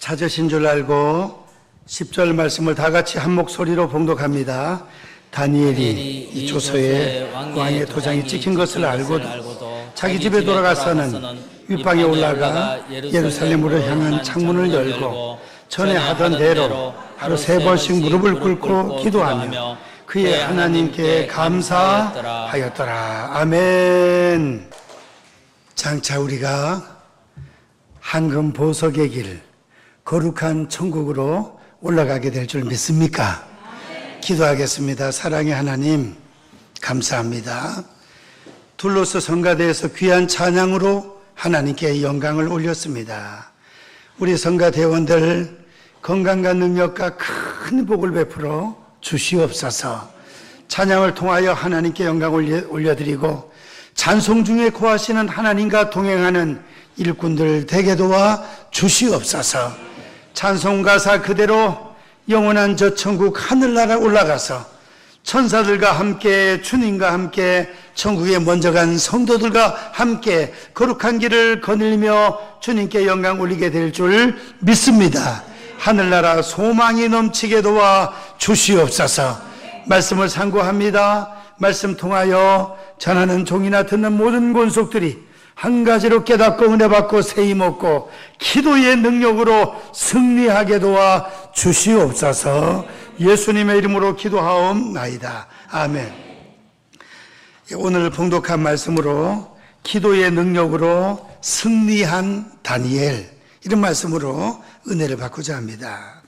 찾으신 줄 알고 10절 말씀을 다 같이 한 목소리로 봉독합니다. 다니엘이 이 조서에 왕의 도장이 찍힌 것을 알고도 자기 집에 돌아가서는 윗방에 올라가 예루살렘으로 향한 창문을 열고 전에 하던 대로 하루 3번씩 무릎을 꿇고 기도하며 그의 하나님께 감사하였더라. 아멘. 장차 우리가 황금 보석의 길, 거룩한 천국으로 올라가게 될 줄 믿습니까? 기도하겠습니다. 사랑의 하나님, 감사합니다. 둘로스 성가대에서 귀한 찬양으로 하나님께 영광을 올렸습니다. 우리 성가대원들 건강과 능력과 큰 복을 베풀어 주시옵소서. 찬양을 통하여 하나님께 영광을 올려드리고 찬송 중에 거하시는 하나님과 동행하는 일꾼들 되게 도와 주시옵소서. 찬송 가사 그대로 영원한 저 천국 하늘나라 올라가서 천사들과 함께 주님과 함께 천국에 먼저 간 성도들과 함께 거룩한 길을 거닐며 주님께 영광 올리게 될 줄 믿습니다. 하늘나라 소망이 넘치게 도와 주시옵소서. 말씀을 상고합니다. 말씀 통하여 전하는 종이나 듣는 모든 권속들이 한 가지로 깨닫고 은혜 받고 세임 얻고 기도의 능력으로 승리하게 도와 주시옵소서. 예수님의 이름으로 기도하옵나이다. 아멘. 오늘 봉독한 말씀으로 기도의 능력으로 승리한 다니엘, 이런 말씀으로 은혜를 받고자 합니다.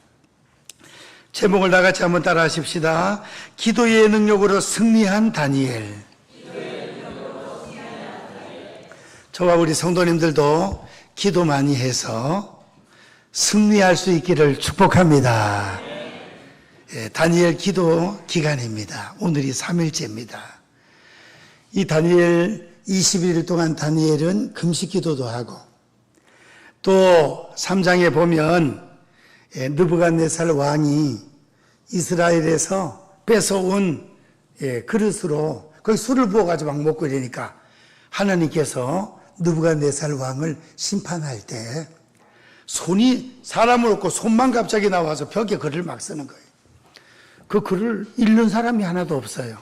제목을 다 같이 한번 따라 하십시다. 기도의 능력으로 승리한 다니엘. 저와 우리 성도님들도 기도 많이 해서 승리할 수 있기를 축복합니다. 다니엘 기도 기간입니다. 오늘이 3일째입니다. 이 다니엘 21일 동안 다니엘은 금식 기도도 하고, 또 3장에 보면 느부갓네살 왕이 이스라엘에서 뺏어온 그릇으로 거기 술을 부어가지고 막 먹고 이러니까 하나님께서 느부갓네살 왕을 심판할 때 손이 사람을 없고 손만 갑자기 나와서 벽에 글을 막 쓰는 거예요. 그 글을 읽는 사람이 하나도 없어요.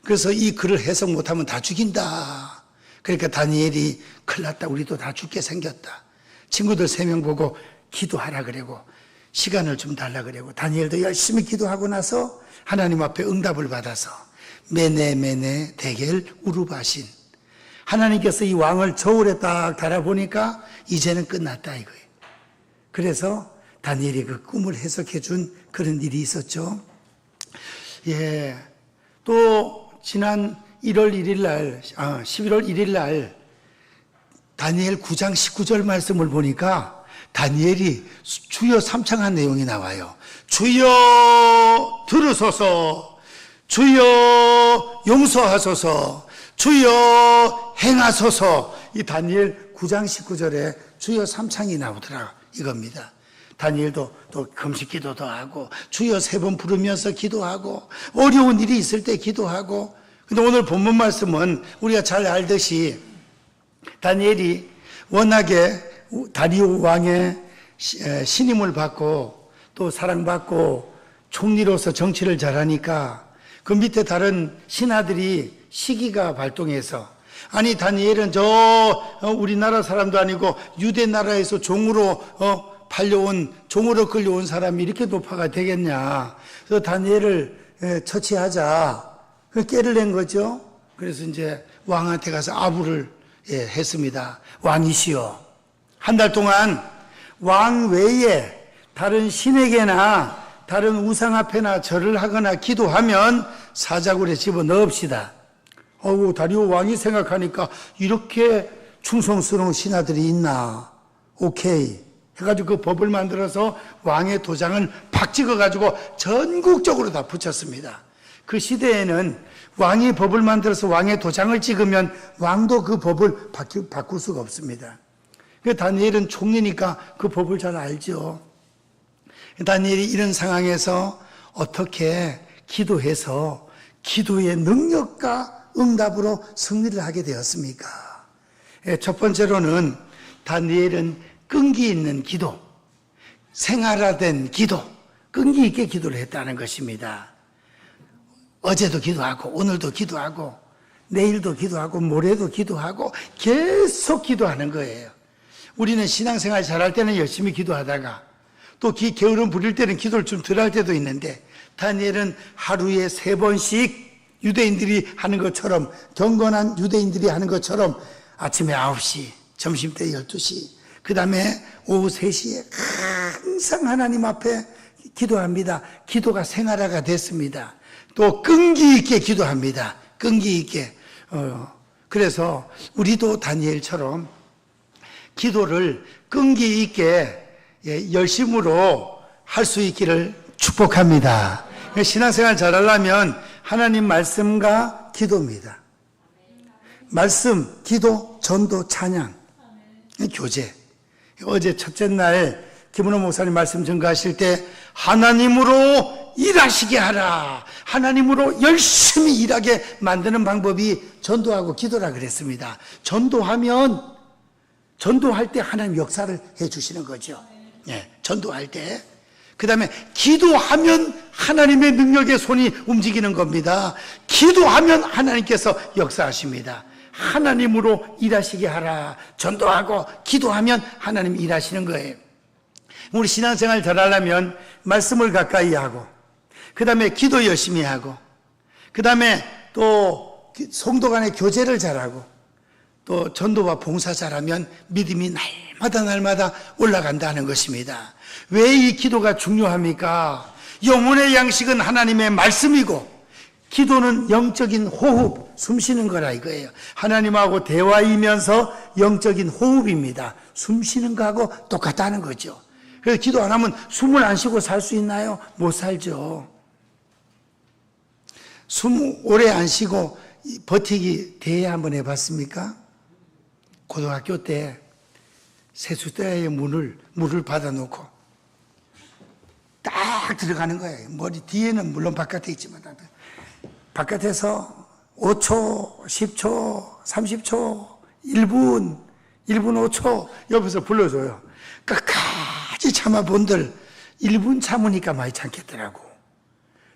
그래서 이 글을 해석 못하면 다 죽인다. 그러니까 다니엘이 큰일 났다. 우리도 다 죽게 생겼다. 친구들 3명 보고 기도하라 그러고 시간을 좀 달라 그러고 다니엘도 열심히 기도하고 나서 하나님 앞에 응답을 받아서 메네 데겔 우르바신, 하나님께서 이 왕을 저울에 딱 달아보니까 이제는 끝났다 이거예요. 그래서 다니엘이 그 꿈을 해석해 준 그런 일이 있었죠. 또 지난 11월 1일 날 다니엘 9장 19절 말씀을 보니까 다니엘이 주여 삼창한 내용이 나와요. 주여 들으소서, 주여 용서하소서, 주여 행하소서. 이 다니엘 9장 19절에 주여 삼창이 나오더라 이겁니다. 다니엘도 또 금식 기도도 하고 주여 3번 부르면서 기도하고 어려운 일이 있을 때 기도하고. 근데 오늘 본문 말씀은 우리가 잘 알듯이 다니엘이 워낙에 다리오 왕의 신임을 받고 또 사랑받고 총리로서 정치를 잘하니까 그 밑에 다른 신하들이 시기가 발동해서, 아니 다니엘은 우리나라 사람도 아니고 유대 나라에서 종으로 종으로 끌려온 사람이 이렇게 높아가 되겠냐. 그래서 다니엘을 처치하자. 깨를 낸 거죠. 그래서 이제 왕한테 가서 아부를 했습니다. 왕이시여, 한 달 동안 왕 외에 다른 신에게나 다른 우상 앞에나 절을 하거나 기도하면 사자굴에 집어넣읍시다. 다리오 왕이 생각하니까 이렇게 충성스러운 신하들이 있나. 오케이 해가지고 그 법을 만들어서 왕의 도장을 팍 찍어가지고 전국적으로 다 붙였습니다. 그 시대에는 왕이 법을 만들어서 왕의 도장을 찍으면 왕도 그 법을 바꿀 수가 없습니다. 다니엘은 총리니까 그 법을 잘 알죠. 다니엘이 이런 상황에서 어떻게 기도해서 기도의 능력과 응답으로 승리를 하게 되었습니까? 첫 번째로는 다니엘은 끈기 있는 기도, 생활화된 기도, 끈기 있게 기도를 했다는 것입니다. 어제도 기도하고 오늘도 기도하고 내일도 기도하고 모레도 기도하고 계속 기도하는 거예요. 우리는 신앙생활 잘할 때는 열심히 기도하다가 또 게으름 부릴 때는 기도를 좀 덜 할 때도 있는데, 다니엘은 하루에 3번씩 유대인들이 하는 것처럼, 경건한 유대인들이 하는 것처럼 아침에 9시, 점심때 12시, 그 다음에 오후 3시에 항상 하나님 앞에 기도합니다. 기도가 생활화가 됐습니다. 또 끈기 있게 기도합니다. 끈기 있게. 그래서 우리도 다니엘처럼 기도를 끈기 있게 열심으로 할 수 있기를 축복합니다. 신앙생활 잘하려면 하나님 말씀과 기도입니다. 말씀, 기도, 전도, 찬양, 교제. 어제 첫째 날 김은호 목사님 말씀 전가하실 때 하나님으로 일하시게 하라, 하나님으로 열심히 일하게 만드는 방법이 전도하고 기도라 그랬습니다. 전도할 때 하나님 역사를 해 주시는 거죠. 전도할 때. 그 다음에 기도하면 하나님의 능력의 손이 움직이는 겁니다. 기도하면 하나님께서 역사하십니다. 하나님으로 일하시게 하라. 전도하고 기도하면 하나님 일하시는 거예요. 우리 신앙생활 잘하려면 말씀을 가까이 하고, 그 다음에 기도 열심히 하고, 그 다음에 또 성도 간의 교제를 잘하고, 또 전도와 봉사 잘하면 믿음이 날마다 올라간다는 것입니다. 왜 이 기도가 중요합니까? 영혼의 양식은 하나님의 말씀이고, 기도는 영적인 호흡, 숨 쉬는 거라 이거예요. 하나님하고 대화이면서 영적인 호흡입니다. 숨 쉬는 거하고 똑같다는 거죠. 그래서 기도 안 하면 숨을 안 쉬고 살 수 있나요? 못 살죠. 숨 오래 안 쉬고 버티기 대회 한번 해봤습니까? 고등학교 때 세숫대야의 물을 받아놓고 딱 들어가는 거예요. 머리 뒤에는 물론 바깥에 있지만 바깥에서 5초, 10초, 30초, 1분 5초 옆에서 불러줘요. 끝까지 참아본들 1분 참으니까 많이 참겠더라고.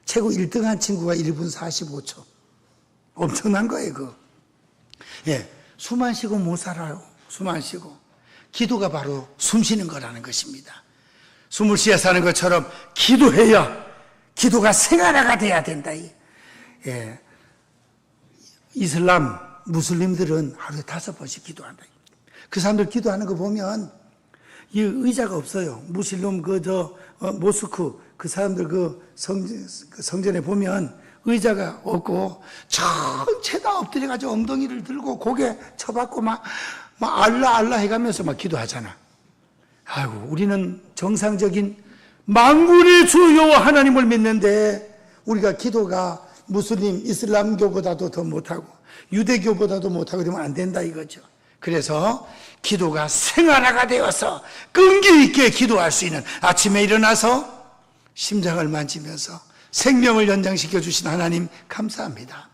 최고 1등한 친구가 1분 45초. 엄청난 거예요, 그거. 숨 안 쉬고 못 살아요. 숨 안 쉬고. 기도가 바로 숨 쉬는 거라는 것입니다. 숨을 쉬어 사는 것처럼 기도해야 기도가 생활화가 돼야 된다. 이슬람, 무슬림들은 하루에 5번씩 기도한다. 그 사람들 기도하는 거 보면 이 의자가 없어요. 무슬림 모스크 그 사람들 성전에 보면 의자가 없고 전체 다 엎드려가지고 엉덩이를 들고 고개 쳐박고 막 알라 해가면서 막 기도하잖아. 아이고, 우리는 정상적인 만군의 주 여호와 하나님을 믿는데 우리가 기도가 무슬림, 이슬람교보다도 더 못하고 유대교보다도 못하고 그러면 안 된다 이거죠. 그래서 기도가 생활화가 되어서 끈기 있게 기도할 수 있는, 아침에 일어나서 심장을 만지면서 생명을 연장시켜 주신 하나님 감사합니다.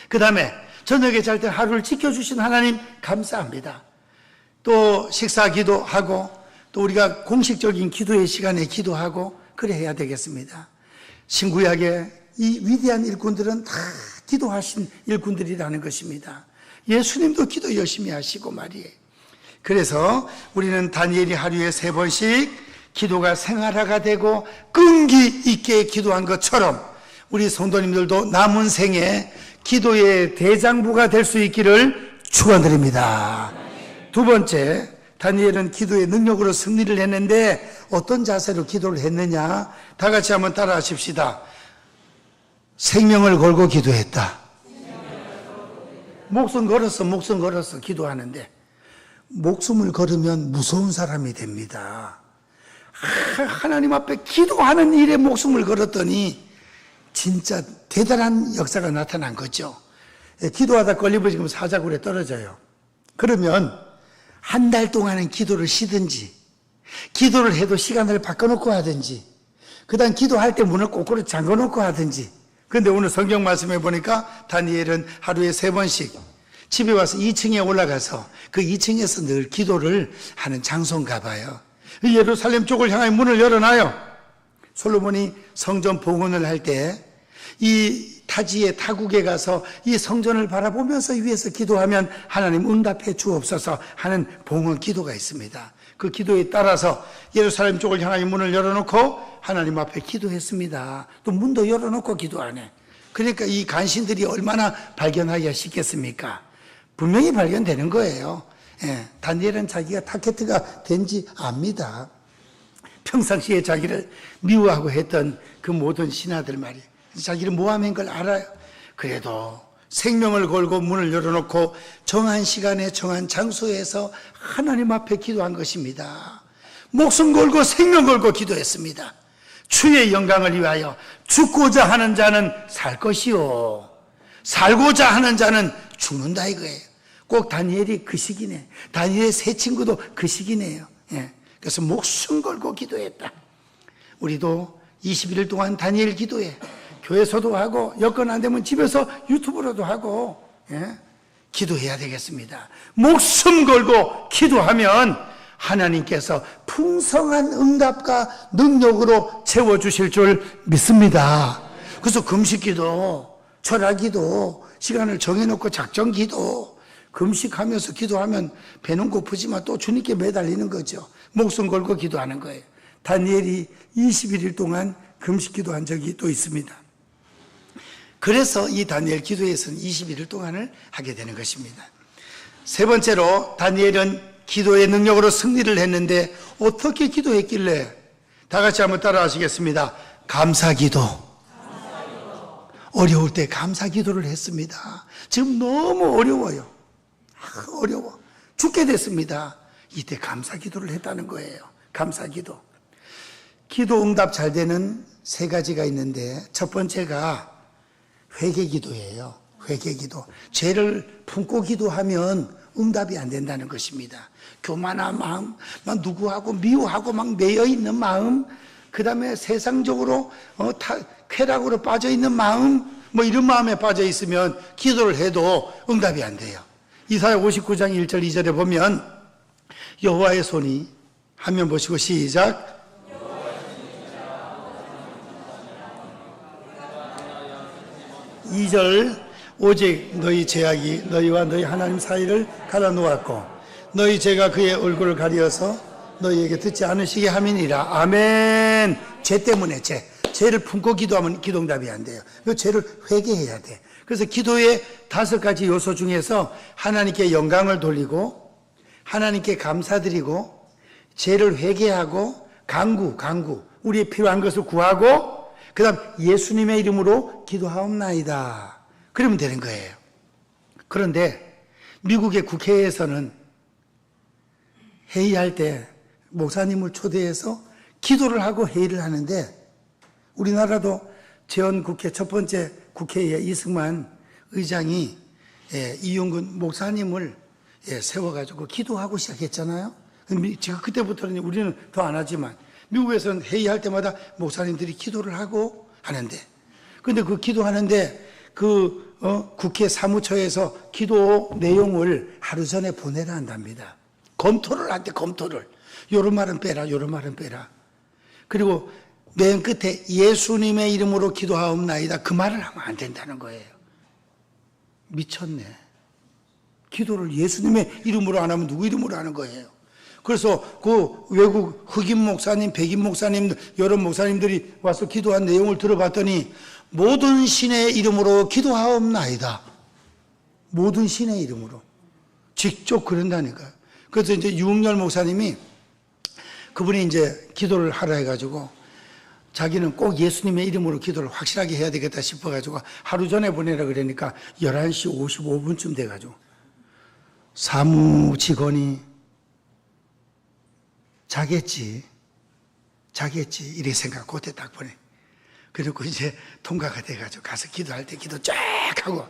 그 다음에 저녁에 잘 때 하루를 지켜주신 하나님 감사합니다. 또 식사 기도하고 또 우리가 공식적인 기도의 시간에 기도하고 그래 해야 되겠습니다. 신구약의 이 위대한 일꾼들은 다 기도하신 일꾼들이라는 것입니다. 예수님도 기도 열심히 하시고 말이에요. 그래서 우리는 다니엘이 하루에 3번씩 기도가 생활화가 되고 끈기 있게 기도한 것처럼 우리 성도님들도 남은 생에 기도의 대장부가 될 수 있기를 축원드립니다. 두 번째, 다니엘은 기도의 능력으로 승리를 했는데 어떤 자세로 기도를 했느냐? 다 같이 한번 따라 하십시다. 생명을 걸고 기도했다. 목숨 걸었어 기도하는데 목숨을 걸으면 무서운 사람이 됩니다. 하나님 앞에 기도하는 일에 목숨을 걸었더니 진짜 대단한 역사가 나타난 거죠. 기도하다 걸리면 사자굴에 떨어져요. 그러면 한 달 동안은 기도를 쉬든지 기도를 해도 시간을 바꿔놓고 하든지 그 다음 기도할 때 문을 거꾸로 잠궈놓고 하든지. 그런데 오늘 성경 말씀에 보니까 다니엘은 하루에 3번씩 집에 와서 2층에 올라가서 그 2층에서 늘 기도를 하는 장소인가 봐요. 예루살렘 쪽을 향해 문을 열어놔요. 솔로몬이 성전 봉헌을 할 때 이 타지의 타국에 가서 이 성전을 바라보면서 위에서 기도하면 하나님 응답해 주옵소서 하는 봉헌 기도가 있습니다. 그 기도에 따라서 예루살렘 쪽을 향하여 문을 열어놓고 하나님 앞에 기도했습니다. 또 문도 열어놓고 기도하네. 그러니까 이 간신들이 얼마나 발견하기가 쉽겠습니까? 분명히 발견되는 거예요. 예, 다니엘은 자기가 타겟트가 된지 압니다. 평상시에 자기를 미워하고 했던 그 모든 신하들 말이에요. 자기를 모함한 걸 알아요. 그래도 생명을 걸고 문을 열어놓고 정한 시간에 정한 장소에서 하나님 앞에 기도한 것입니다. 목숨 걸고 생명 걸고 기도했습니다. 주의 영광을 위하여 죽고자 하는 자는 살 것이요 살고자 하는 자는 죽는다 이거예요. 꼭 다니엘이 그 시기네. 다니엘의 세 친구도 그 시기네요. 예. 그래서 목숨 걸고 기도했다. 우리도 21일 동안 다니엘 기도해. 교회에서도 하고 여건 안 되면 집에서 유튜브로도 하고 기도해야 되겠습니다. 목숨 걸고 기도하면 하나님께서 풍성한 응답과 능력으로 채워주실 줄 믿습니다. 그래서 금식기도, 철학기도, 시간을 정해놓고 작정기도, 금식하면서 기도하면 배는 고프지만 또 주님께 매달리는 거죠. 목숨 걸고 기도하는 거예요. 다니엘이 21일 동안 금식기도한 적이 또 있습니다. 그래서 이 다니엘 기도에서는 21일 동안을 하게 되는 것입니다. 세 번째로 다니엘은 기도의 능력으로 승리를 했는데 어떻게 기도했길래? 다 같이 한번 따라 하시겠습니다. 감사기도. 어려울 때 감사기도를 했습니다. 지금 너무 어려워요. 어려워. 죽게 됐습니다. 이때 감사기도를 했다는 거예요. 감사기도. 기도 응답 잘 되는 세 가지가 있는데 첫 번째가 회개기도예요. 회개기도. 죄를 품고 기도하면 응답이 안 된다는 것입니다. 교만한 마음, 막 누구하고 미워하고 막 매여 있는 마음, 그 다음에 세상적으로 쾌락으로 빠져 있는 마음, 뭐 이런 마음에 빠져 있으면 기도를 해도 응답이 안 돼요. 이사야 59장 1절 2절에 보면 여호와의 손이 화면 보시고 시작. 2절 오직 너희 죄악이 너희와 너희 하나님 사이를 갈아놓았고 너희 죄가 그의 얼굴을 가리어서 너희에게 듣지 않으시게 함이니라. 아멘. 죄 때문에 죄를 품고 기도하면 기도응답이 안 돼요. 그 죄를 회개해야 돼. 그래서 기도의 5가지 요소 중에서 하나님께 영광을 돌리고 하나님께 감사드리고 죄를 회개하고 강구 우리의 필요한 것을 구하고 그 다음 예수님의 이름으로 기도하옵나이다. 그러면 되는 거예요. 그런데 미국의 국회에서는 회의할 때 목사님을 초대해서 기도를 하고 회의를 하는데 우리나라도 재헌국회 첫 번째 국회에 이승만 의장이 이용근 목사님을 세워가지고 기도하고 시작했잖아요. 지금 그때부터는 우리는 더 안 하지만 미국에서는 회의할 때마다 목사님들이 기도를 하고 하는데, 근데 그 기도하는데 국회 사무처에서 기도 내용을 하루 전에 보내라 한답니다. 검토를 한대, 검토를. 요런 말은 빼라, 요런 말은 빼라. 그리고 맨 끝에 예수님의 이름으로 기도하옵나이다. 그 말을 하면 안 된다는 거예요. 미쳤네. 기도를 예수님의 이름으로 안 하면 누구 이름으로 하는 거예요? 그래서 그 외국 흑인 목사님, 백인 목사님, 여러 목사님들이 와서 기도한 내용을 들어봤더니 모든 신의 이름으로 기도하옵나이다. 모든 신의 이름으로. 직접 그런다니까요. 그래서 이제 유흥열 목사님이 그분이 이제 기도를 하라 해가지고 자기는 꼭 예수님의 이름으로 기도를 확실하게 해야 되겠다 싶어가지고 하루 전에 보내라 그러니까 11시 55분쯤 돼가지고 사무 직원이 자겠지 이렇게 생각 그때 딱 보내. 그리고 이제 통과가 돼가지고 가서 기도할 때 기도 쫙 하고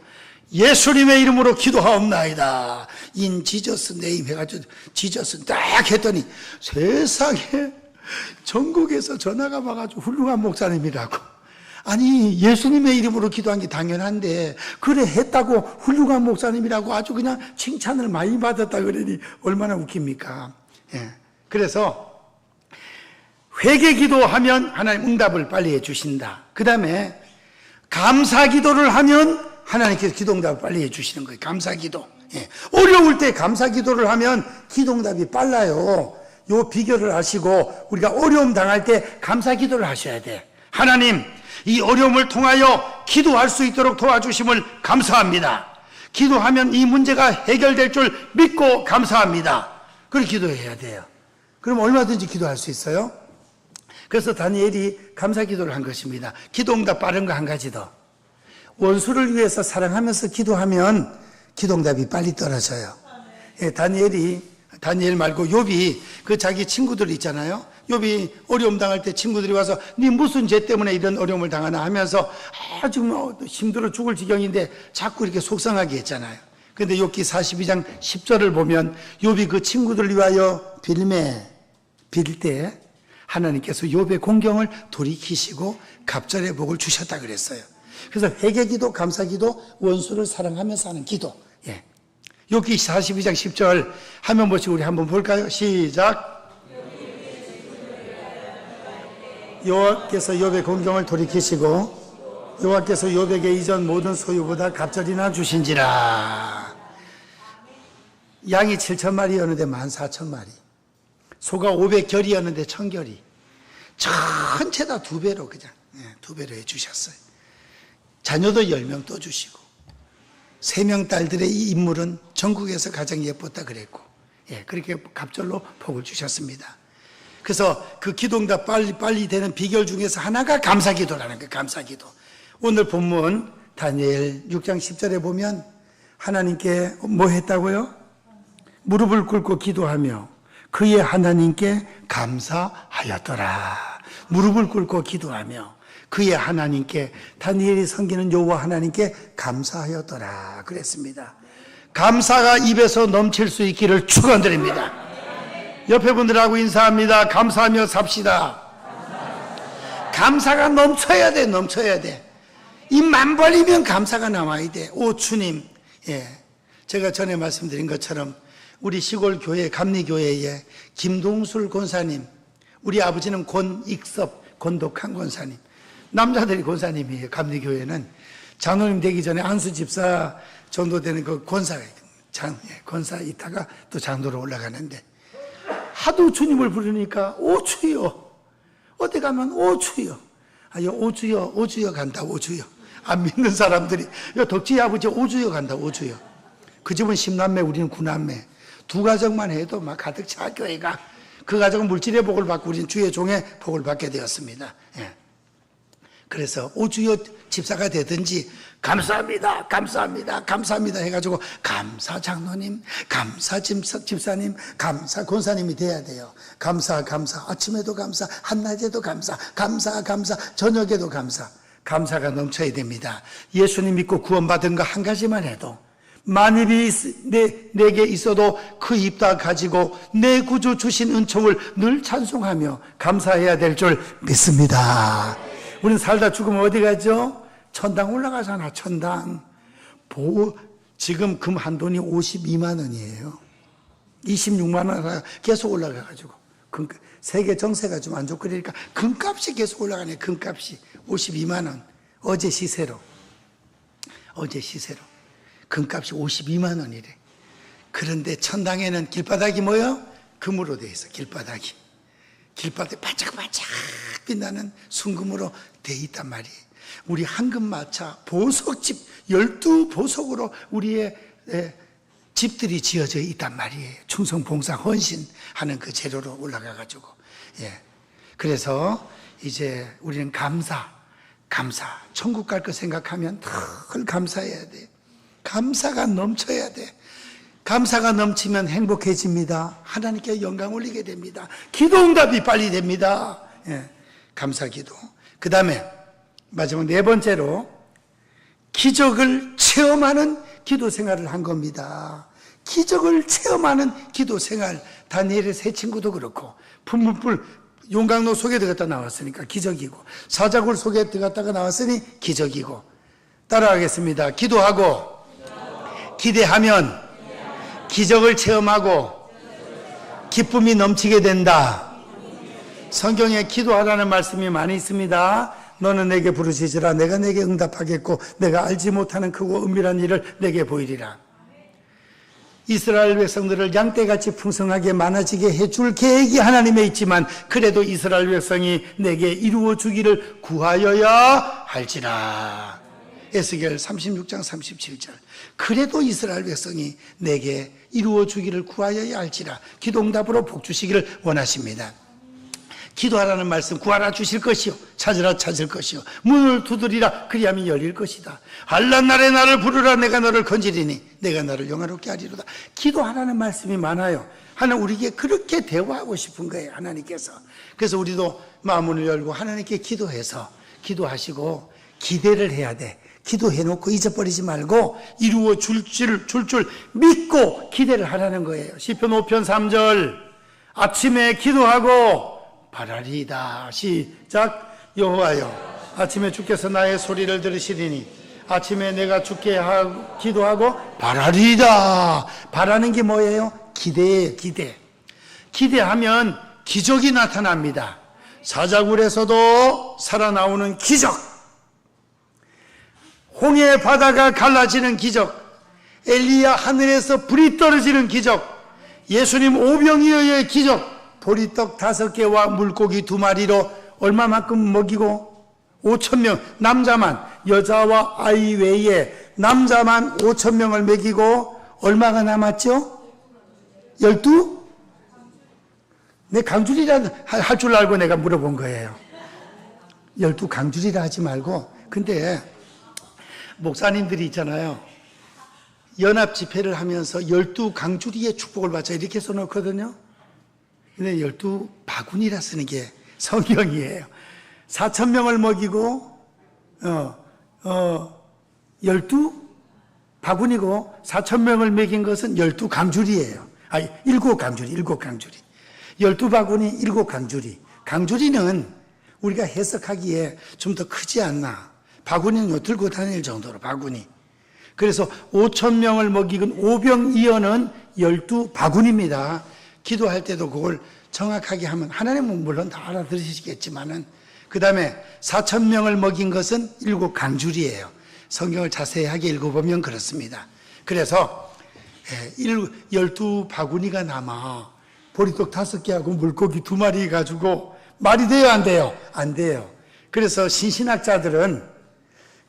예수님의 이름으로 기도하옵나이다. 인 지저스 네임 해가지고 지저스 딱 했더니 세상에 전국에서 전화가 와가지고 훌륭한 목사님이라고. 아니 예수님의 이름으로 기도한 게 당연한데 그래 했다고 훌륭한 목사님이라고 아주 그냥 칭찬을 많이 받았다 그러니 얼마나 웃깁니까. 예. 그래서 회개 기도하면 하나님 응답을 빨리 해주신다. 그 다음에 감사 기도를 하면 하나님께서 기도 응답을 빨리 해주시는 거예요. 감사 기도. 예. 어려울 때 감사 기도를 하면 기도 응답이 빨라요. 요 비결을 아시고 우리가 어려움 당할 때 감사 기도를 하셔야 돼. 하나님, 이 어려움을 통하여 기도할 수 있도록 도와주심을 감사합니다. 기도하면 이 문제가 해결될 줄 믿고 감사합니다. 그렇게 기도해야 돼요. 그럼 얼마든지 기도할 수 있어요. 그래서 다니엘이 감사 기도를 한 것입니다. 기도 응답 빠른 거 한 가지 더. 원수를 위해서 사랑하면서 기도하면 기도 응답이 빨리 떨어져요. 예, 다니엘 말고 욥이 그 자기 친구들 있잖아요. 욥이 어려움 당할 때 친구들이 와서 네 무슨 죄 때문에 이런 어려움을 당하나 하면서 아주 힘들어 죽을 지경인데 자꾸 이렇게 속상하게 했잖아요. 그런데 욥기 42장 10절을 보면 욥이 그 친구들을 위하여 빌 때 하나님께서 욥의 공경을 돌이키시고 갑절의 복을 주셨다 그랬어요. 그래서 회개기도, 감사기도, 원수를 사랑하면서 하는 기도. 예. 욥기 42장 10절 화면 보시고 우리 한번 볼까요? 시작. 여호와께서 욥의 공경을 돌이키시고 여호와께서 욥에게 이전 모든 소유보다 갑절이나 주신지라. 양이 7,000마리였는데 14,000마리, 소가 500결이었는데 1,000결이, 전체 다 2배로 그냥 2배로 해주셨어요. 자녀도 10명 또 주시고 3명 딸들의 이 인물은 전국에서 가장 예뻤다 그랬고, 그렇게 갑절로 복을 주셨습니다. 그래서 그 기도응답 빨리 되는 비결 중에서 하나가 감사기도라는 거예요. 감사기도. 오늘 본문 다니엘 6장 10절에 보면 하나님께 뭐 했다고요? 무릎을 꿇고 기도하며 그의 하나님께 감사하였더라. 무릎을 꿇고 기도하며 그의 하나님께, 다니엘이 섬기는 여호와 하나님께 감사하였더라 그랬습니다. 감사가 입에서 넘칠 수 있기를 축원드립니다. 옆에 분들하고 인사합니다. 감사하며 삽시다. 감사가 넘쳐야 돼. 넘쳐야 돼. 입만 벌리면 감사가 나와야 돼. 오 주님, 제가 전에 말씀드린 것처럼 우리 시골 교회, 감리교회에 김동술 권사님, 우리 아버지는 권익섭, 권독한 권사님, 남자들이 권사님이에요. 감리교회는 장로님 되기 전에 안수 집사 정도 되는 그 권사가 있거든요. 권사 있다가 또 장로로 올라가는데 하도 주님을 부르니까 오 주여, 어디 가면 오 주여, 오 주여, 오 주여 간다. 오 주여. 안 믿는 사람들이 덕지 아버지 오 주여 간다. 오 주여. 그 집은 10남매, 우리는 9남매. 2가정만 해도 막 가득 차 교회가. 그 가정은 물질의 복을 받고 우리는 주의 종의 복을 받게 되었습니다. 그래서 오주여 집사가 되든지 감사합니다, 감사합니다, 감사합니다 해가지고 감사 장로님, 감사 집사님, 감사 권사님이 돼야 돼요. 감사, 아침에도 감사, 한낮에도 감사, 저녁에도 감사. 감사가 넘쳐야 됩니다. 예수님 믿고 구원받은 거 한 가지만 해도, 만입이 내게 있어도 그 입 다 가지고 내 구주 주신 은총을 늘 찬송하며 감사해야 될 줄 믿습니다. 우리는 살다 죽으면 어디 가죠? 천당 올라가잖아. 천당. 지금 금 한 돈이 52만 원이에요. 26만 원 계속 올라가가지고 세계 정세가 좀 안 좋고 그러니까 금값이 계속 올라가네. 금값이 52만 원. 어제 시세로 금값이 52만 원이래. 그런데 천당에는 길바닥이 뭐요? 금으로 돼 있어. 길바닥이 반짝반짝 빛나는 순금으로 돼 있단 말이에요. 우리 황금마차 보석집 12보석으로 우리의 집들이 지어져 있단 말이에요. 충성, 봉사, 헌신하는 그 재료로 올라가가지고. 그래서 이제 우리는 감사. 천국 갈 거 생각하면 늘 감사해야 돼. 감사가 넘쳐야 돼. 감사가 넘치면 행복해집니다. 하나님께 영광 올리게 됩니다. 기도 응답이 빨리 됩니다. 감사 기도. 그 다음에 마지막 4번째로 기적을 체험하는 기도 생활을 한 겁니다. 기적을 체험하는 기도 생활. 다니엘의 세 친구도 그렇고, 풀문불 용광로 속에 들어갔다 나왔으니까 기적이고, 사자굴 속에 들어갔다가 나왔으니 기적이고. 따라하겠습니다. 기도하고 기대하면 기적을 체험하고 기쁨이 넘치게 된다. 성경에 기도하라는 말씀이 많이 있습니다. 너는 내게 부르짖으라. 내가 내게 응답하겠고 내가 알지 못하는 크고 은밀한 일을 내게 보이리라. 이스라엘 백성들을 양떼같이 풍성하게 많아지게 해줄 계획이 하나님에 있지만 그래도 이스라엘 백성이 내게 이루어 주기를 구하여야 할지라. 에스겔 36장 37절. 그래도 이스라엘 백성이 내게 이루어 주기를 구하여야 할지라. 기도응답으로 복 주시기를 원하십니다. 기도하라는 말씀, 구하라 주실 것이요 찾으라 찾을 것이요 문을 두드리라 그리하면 열릴 것이다. 한란 날에 나를 부르라 내가 너를 건지리니 내가 너를 영화롭게 하리로다. 기도하라는 말씀이 많아요. 하나님 우리에게 그렇게 대화하고 싶은 거예요, 하나님께서. 그래서 우리도 마음을 열고 하나님께 기도해서 기도하시고 기대를 해야 돼. 기도해놓고 잊어버리지 말고 이루어 줄 믿고 기대를 하라는 거예요. 시편 5편 3절 아침에 기도하고 바라리이다. 시작. 여호와여 아침에 주께서 나의 소리를 들으시리니 아침에 내가 주께 기도하고 바라리이다. 바라는 게 뭐예요? 기대예요. 기대하면 기적이 나타납니다. 사자굴에서도 살아나오는 기적, 홍해 바다가 갈라지는 기적, 엘리야 하늘에서 불이 떨어지는 기적, 예수님 오병이어의 기적, 보리떡 5개와 물고기 2마리로 얼마만큼 먹이고 5,000명, 남자만, 여자와 아이 외에 남자만 5,000명을 먹이고 얼마가 남았죠? 12? 내 강줄이라 할 줄 알고 내가 물어본 거예요. 12 강줄이라 하지 말고. 근데 목사님들이 있잖아요. 연합 집회를 하면서 12 강줄이의 축복을 받자 이렇게 써놓거든요. 근데 12 바구니라 쓰는 게 성경이에요. 4,000명을 먹이고 12 바구니고 4,000명을 먹인 것은 12 강줄이에요. 아니 7 강줄이 12 바구니 7 강줄이. 강줄이는 우리가 해석하기에 좀 더 크지 않나. 바구니는 들고 다닐 정도로 바구니. 그래서 5,000명을 먹이건 오병이어는 12 바구니입니다. 기도할 때도 그걸 정확하게 하면 하나님은 물론 다 알아들으시겠지만은 그 다음에 4,000명을 먹인 것은 7 강줄이에요. 성경을 자세하게 읽어보면 그렇습니다. 그래서 12 바구니가 남아 보리떡 5개하고 물고기 2마리 가지고 말이 돼요, 안 돼요? 안 돼요. 그래서 신신학자들은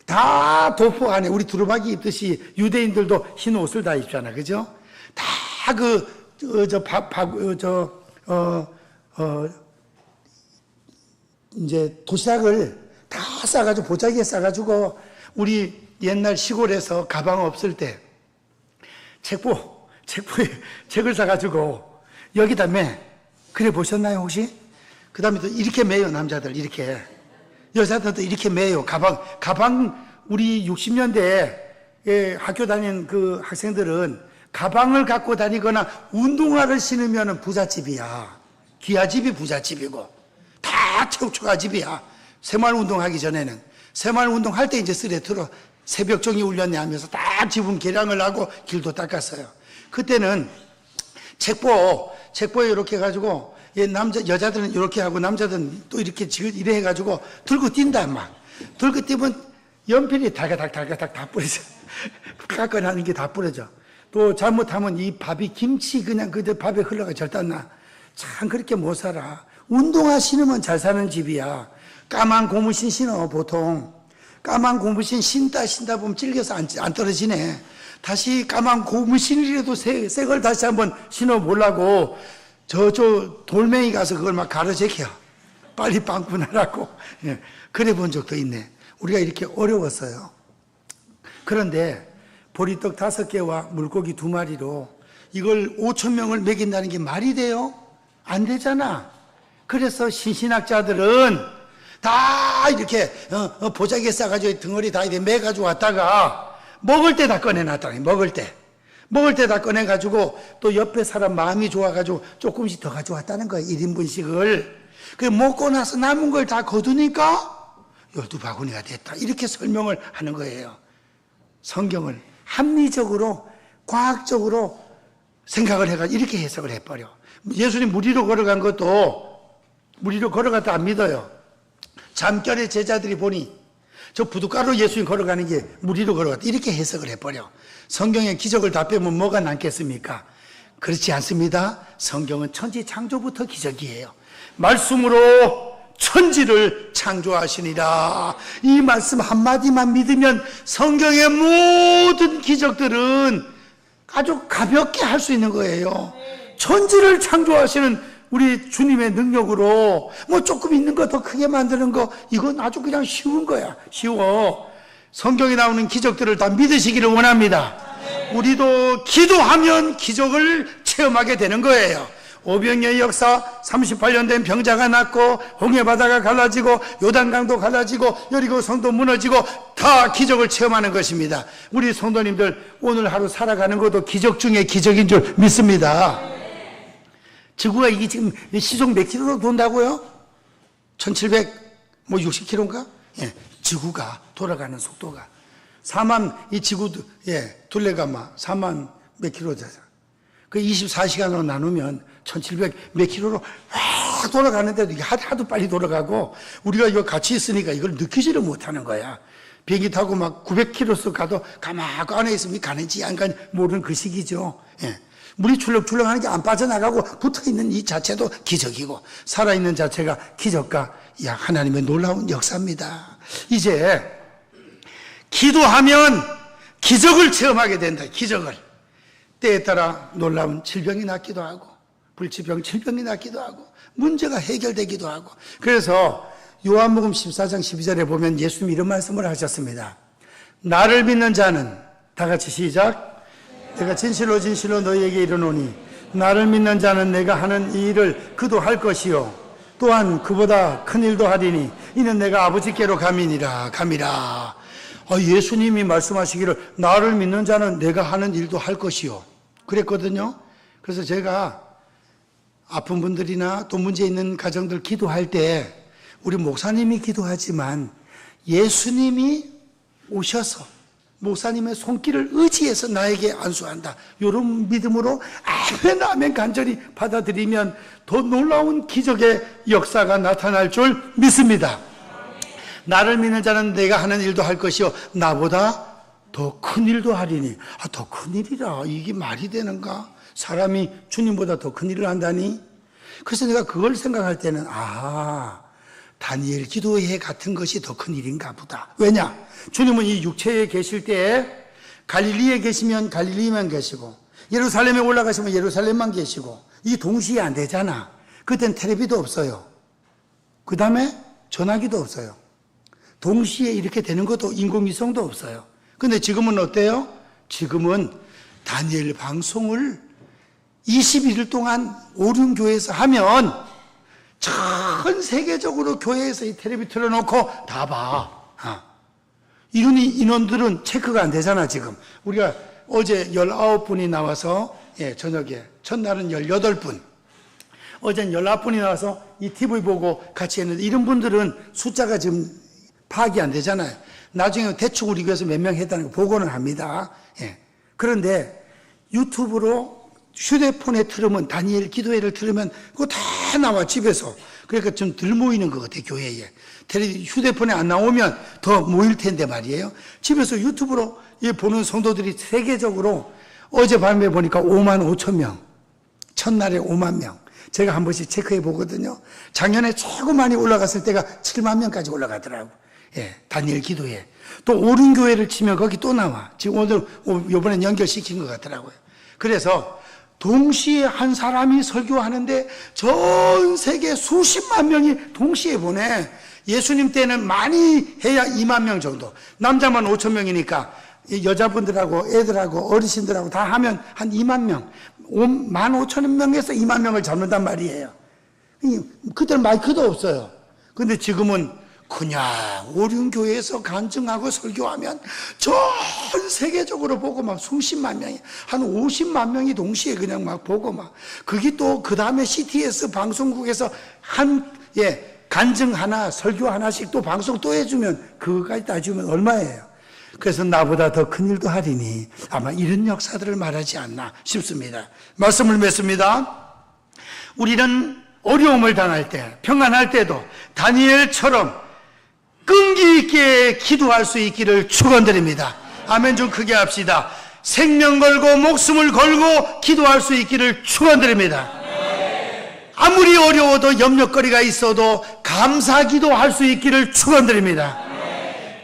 다 도포 안에 우리 두루마기 입듯이 유대인들도 흰 옷을 다 입잖아, 그죠? 다 이제 도시락을 다 싸가지고 보자기에 싸가지고 우리 옛날 시골에서 가방 없을 때 책보에 책을 싸가지고 여기다 매. 그래 보셨나요 혹시? 그 다음에 또 이렇게 매요 남자들 이렇게. 여자들도 이렇게 매요. 가방 우리 60년대에 학교 다닌 그 학생들은 가방을 갖고 다니거나 운동화를 신으면 부잣집이야. 기아집이 부잣집이고 다 초가집이야. 새마을운동하기 전에는. 새마을운동할 때 이제 쓰레트로 새벽정이 울렸네 하면서 다 지붕 개량을 하고 길도 닦았어요. 그때는 책보에 이렇게 해가지고 여자들은 이렇게 하고 남자들은 또 이렇게 이래 해가지고 들고 뛴다 막. 들고 뛰면 연필이 달가닥 다 뿌려져. 깎아나는 게 다 뿌려져. 또 잘못하면 이 밥이 김치 그냥 그대로 밥에 흘러가 절대 안 나. 참 그렇게 못 살아. 운동화 신으면 잘 사는 집이야. 까만 고무신 신어 보통. 까만 고무신 신다 보면 찔겨서 안 떨어지네. 다시 까만 고무신이라도 새 걸 다시 한번 신어 보려고 저쪽 돌멩이 가서 그걸 막 가로제켜. 빨리 빵꾸 나라고. 예, 그래 본 적도 있네. 우리가 이렇게 어려웠어요. 그런데 보리떡 5개와 물고기 2마리로 이걸 5,000명을 먹인다는 게 말이 돼요? 안 되잖아. 그래서 신신학자들은 다 이렇게 보자기에 싸가지고 덩어리 다 이렇게 매가지고 왔다가 먹을 때 다 꺼내놨다니. 먹을 때 다 꺼내가지고 또 옆에 사람 마음이 좋아가지고 조금씩 더 가져왔다는 거야. 1인분씩을. 그 먹고 나서 남은 걸 다 거두니까 12 바구니가 됐다. 이렇게 설명을 하는 거예요. 성경을 합리적으로 과학적으로 생각을 해가지고 이렇게 해석을 해버려. 예수님 무리로 걸어간 것도 물 위로 걸어갔다 안 믿어요. 잠결에 제자들이 보니 저 부둣가로 예수님 걸어가는 게 물 위로 걸어갔다 이렇게 해석을 해버려. 성경의 기적을 다 빼면 뭐가 남겠습니까? 그렇지 않습니다. 성경은 천지 창조부터 기적이에요. 말씀으로 천지를 창조하시니라. 이 말씀 한마디만 믿으면 성경의 모든 기적들은 아주 가볍게 할 수 있는 거예요. 천지를 창조하시는 우리 주님의 능력으로 뭐 조금 있는 거 더 크게 만드는 거, 이건 아주 그냥 쉬운 거야. 쉬워. 성경에 나오는 기적들을 다 믿으시기를 원합니다. 우리도 기도하면 기적을 체험하게 되는 거예요. 오병이어의 역사, 38년 된 병자가 낫고, 홍해바다가 갈라지고, 요단강도 갈라지고, 여리고 성도 무너지고, 다 기적을 체험하는 것입니다. 우리 성도님들 오늘 하루 살아가는 것도 기적 중에 기적인 줄 믿습니다. 지구가 이게 지금 시속 몇 킬로로 돈다고요? 1760km인가? 예, 지구가 돌아가는 속도가. 이 지구, 둘레가 4만 몇 킬로잖아. 그 24시간으로 나누면 1700 몇 킬로로 확 돌아가는데도 이게 하도 빨리 돌아가고, 우리가 이거 같이 있으니까 이걸 느끼지를 못하는 거야. 비행기 타고 막 900km 가도 가만히 안에 있으면 가는지 안 가는지 모르는 그 시기죠. 예. 물이 출렁출렁 하는 게 안 빠져나가고 붙어있는 이 자체도 기적이고, 살아있는 자체가 기적과 하나님의 놀라운 역사입니다. 이제 기도하면 기적을 체험하게 된다. 기적을. 때에 따라 놀라운 질병이 낫기도 하고, 불치병, 질병이 낫기도 하고, 문제가 해결되기도 하고. 그래서 요한복음 14장 12절에 보면 예수님이 이런 말씀을 하셨습니다. 나를 믿는 자는, 다 같이 시작. 내가 진실로 진실로 너희에게 이르노니 나를 믿는 자는 내가 하는 이 일을 그도 할 것이요 또한 그보다 큰 일도 하리니 이는 내가 아버지께로 감이니라. 예수님이 말씀하시기를 나를 믿는 자는 내가 하는 일도 할 것이요 그랬거든요. 그래서 제가 아픈 분들이나 또 문제 있는 가정들 기도할 때 우리 목사님이 기도하지만 예수님이 오셔서 목사님의 손길을 의지해서 나에게 안수한다. 이런 믿음으로 아멘 간절히 받아들이면 더 놀라운 기적의 역사가 나타날 줄 믿습니다. 나를 믿는 자는 내가 하는 일도 할 것이요 나보다 더 큰 일도 하리니. 더 큰 일이라 이게 말이 되는가? 사람이 주님보다 더 큰 일을 한다니? 그래서 내가 그걸 생각할 때는 다니엘 기도회 같은 것이 더 큰 일인가 보다. 왜냐? 주님은 이 육체에 계실 때 갈릴리에 계시면 갈릴리만 계시고 예루살렘에 올라가시면 예루살렘만 계시고 이게 동시에 안 되잖아. 그땐 텔레비도 없어요. 그 다음에 전화기도 없어요. 동시에 이렇게 되는 것도 인공위성도 없어요. 근데 지금은 어때요? 지금은 다니엘 방송을 21일 동안 오륜교회에서 하면 전 세계적으로 교회에서 이 텔레비 틀어놓고 다 봐. 이런 인원들은 체크가 안 되잖아, 지금. 우리가 어제 19분이 나와서, 저녁에. 첫날은 18분. 어제는 19분이 나와서 이 TV 보고 같이 했는데, 이런 분들은 숫자가 지금 파악이 안 되잖아요. 나중에 대충 우리 교회에서 몇 명 했다는 거 보고는 합니다. 그런데 유튜브로 휴대폰에 틀으면, 다니엘 기도회를 틀으면 그거 다 나와, 집에서. 그러니까 좀 덜 모이는 것 같아요, 교회에. 휴대폰에 안 나오면 더 모일 텐데 말이에요. 집에서 유튜브로 보는 성도들이 세계적으로 어젯밤에 보니까 5만 5천 명. 첫날에 5만 명. 제가 한 번씩 체크해 보거든요. 작년에 최고 많이 올라갔을 때가 7만 명까지 올라가더라고요. 다니엘 기도회. 또 오륜교회를 치면 거기 또 나와. 지금 오늘, 요번엔 연결시킨 것 같더라고요. 그래서 동시에 한 사람이 설교하는데 전 세계 수십만 명이 동시에 보내. 예수님 때는 많이 해야 2만 명 정도. 남자만 5천 명이니까 여자분들하고 애들하고 어르신들하고 다 하면 한 2만 명. 1만 5천 명에서 2만 명을 잡는단 말이에요. 그때는 마이크도 없어요. 근데 지금은 그냥 오륜교회에서 간증하고 설교하면 전 세계적으로 보고 막 수십만 명이, 한 50만 명이 동시에 그냥 막 보고 막, 그게 또 그 다음에 CTS 방송국에서 간증 하나, 설교 하나씩 또 방송 또 해주면, 그거까지 따지면 얼마예요? 그래서 나보다 더 큰 일도 하리니 아마 이런 역사들을 말하지 않나 싶습니다. 말씀을 맺습니다. 우리는 어려움을 당할 때, 평안할 때도 다니엘처럼 끈기 있게 기도할 수 있기를 축원드립니다. 아멘 좀 크게 합시다. 생명 걸고 목숨을 걸고 기도할 수 있기를 축원드립니다. 아무리 어려워도 염려거리가 있어도 감사 기도할 수 있기를 축원드립니다.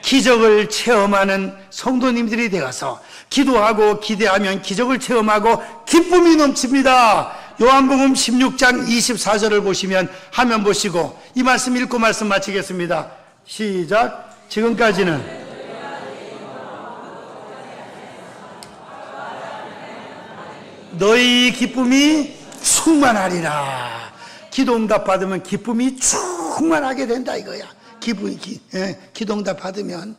기적을 체험하는 성도님들이 되어서 기도하고 기대하면 기적을 체험하고 기쁨이 넘칩니다. 요한복음 16장 24절을 보시면 화면 보시고 이 말씀 읽고 말씀 마치겠습니다. 시작. 지금까지는 너희 기쁨이 충만하리라. 기도 응답 받으면 기쁨이 충만하게 된다 이거야. 기도 응답 받으면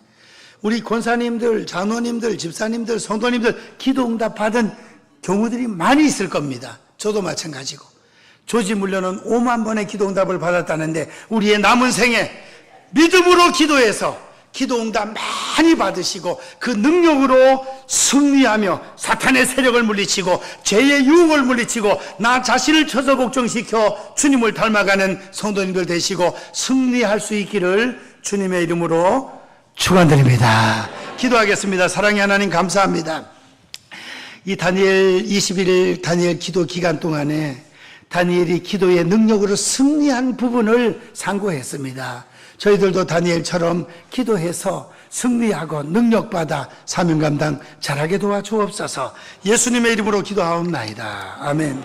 우리 권사님들, 장로님들, 집사님들, 성도님들 기도 응답 받은 경우들이 많이 있을 겁니다. 저도 마찬가지고. 조지 물러는 5만 번의 기도 응답을 받았다는데 우리의 남은 생에 믿음으로 기도해서 기도 응답 많이 받으시고 그 능력으로 승리하며 사탄의 세력을 물리치고 죄의 유혹을 물리치고 나 자신을 쳐서 복종시켜 주님을 닮아가는 성도님들 되시고 승리할 수 있기를 주님의 이름으로 축원드립니다. 기도하겠습니다. 사랑의 하나님 감사합니다. 이 다니엘 21일 다니엘 기도 기간 동안에 다니엘이 기도의 능력으로 승리한 부분을 상고했습니다. 저희들도 다니엘처럼 기도해서 승리하고 능력받아 사명 감당 잘하게 도와주옵소서. 예수님의 이름으로 기도하옵나이다. 아멘.